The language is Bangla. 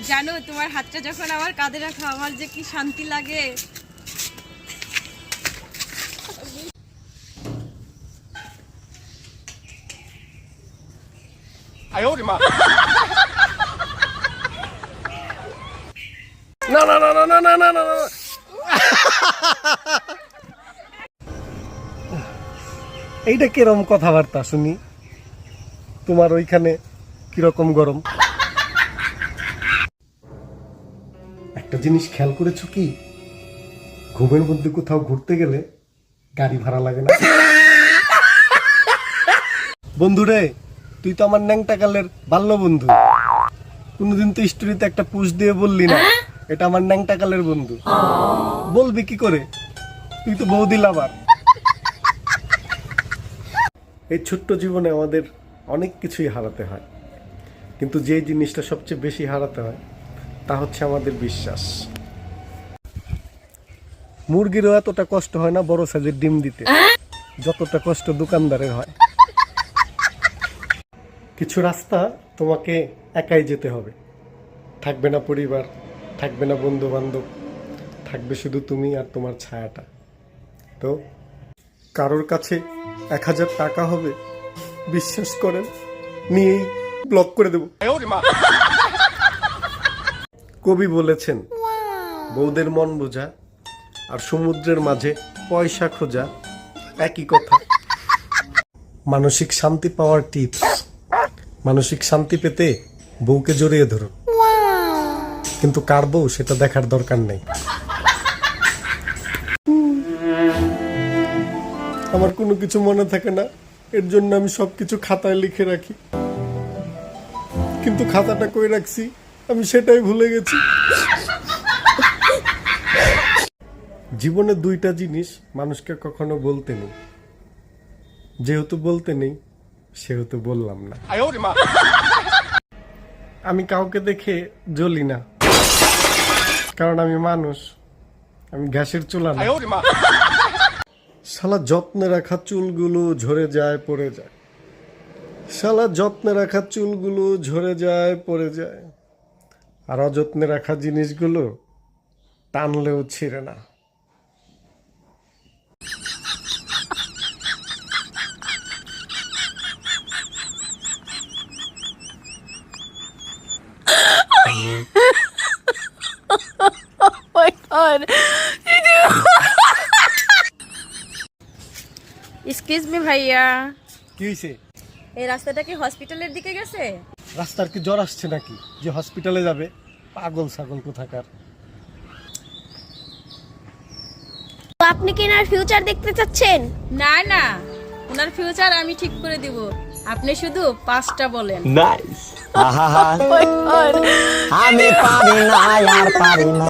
জানো তোমার হাতটা যখন আমার কাঁধে রাখা আমার যে কি শান্তি লাগে। না না না না না না না না না। এইটা কিরকম কথাবার্তা শুনি? তোমার ওইখানে কিরকম গরম? একটা জিনিস খেয়াল করেছো কি, ঘুমের মধ্যে কোথাও ঘুরতে গেলে গাড়ি ভাড়া লাগে না। বন্ধুরে, তুই তো আমার ন্যাংটাকালের বাল্য বন্ধু। কোনোদিন তো স্টোরিতে একটা পুশ দিয়ে বললি না এটা আমার ন্যাংটাকালের বন্ধু। বলবি কি করে? তুই তো বৌদি লাভার। এই ছোট্ট জীবনে আমাদের অনেক কিছুই হারাতে হয়, কিন্তু যে জিনিসটা সবচেয়ে বেশি হারাতে হয় তা হচ্ছে আমাদের বিশ্বাস। মুরগিরও এতটা কষ্ট হয় না বড় সাইজের ডিম দিতে, যতটা কষ্ট দোকানদারের হয়। কিছু রাস্তা তোমাকে একাই যেতে হবে, থাকবে না পরিবার, থাকবে না বন্ধু বান্ধব, থাকবে শুধু তুমি আর তোমার ছায়াটা। তো কারোর কাছে 1000 টাকা হবে, বিশ্বাস করেন নিয়েই ব্লক করে দেব। কবি বলেছেন, বউদের মন বোঝা আর সমুদ্রের মাঝে পয়সা খোঁজা একই কথা। মানসিক শান্তি পাওয়ার টিপস: মানসিক শান্তি পেতে বউকে জড়িয়ে ধরো, কিন্তু কার বউ সেটা দেখার দরকার নেই। আমার কোনো কিছু মনে থাকে না, এর জন্য আমি সবকিছু খাতায় লিখে রাখি, কিন্তু খাতাটা কই রাখছি আমি সেটাই ভুলে গেছি। জীবনে 2টা জিনিস মানুষকে কখনো বলতে নেই, যেহেতু বলতে নেই সেহেতু বললাম না। আমি কাউকে দেখে জ্বলি না, কারণ আমি মানুষ, আমি গ্যাসের চুলা না। শালা যত্নে রাখা চুলগুলো ঝরে যায় পড়ে যায়, শালা যত্নে রাখা চুলগুলো ঝরে যায় পড়ে যায়, আর অযত্নে রাখা জিনিসগুলো টানলেও ছিঁড়ে না। এক্সকিউজ মি ভাইয়া, কি হয়েছে? এই রাস্তাটা কি হসপিটালের দিকে গেছে? রাস্তার কি জ্বর আসছে নাকি যে হসপিটালে যাবে? পাগল ছাগল কোথাকার। আপনি কি এনার ফিউচার দেখতে চাচ্ছেন? না না, ওনার ফিউচার আমি ঠিক করে দিব, আপনি শুধু 5টা বলেন। নাইস। আহা আমি পারি না আর পারি না।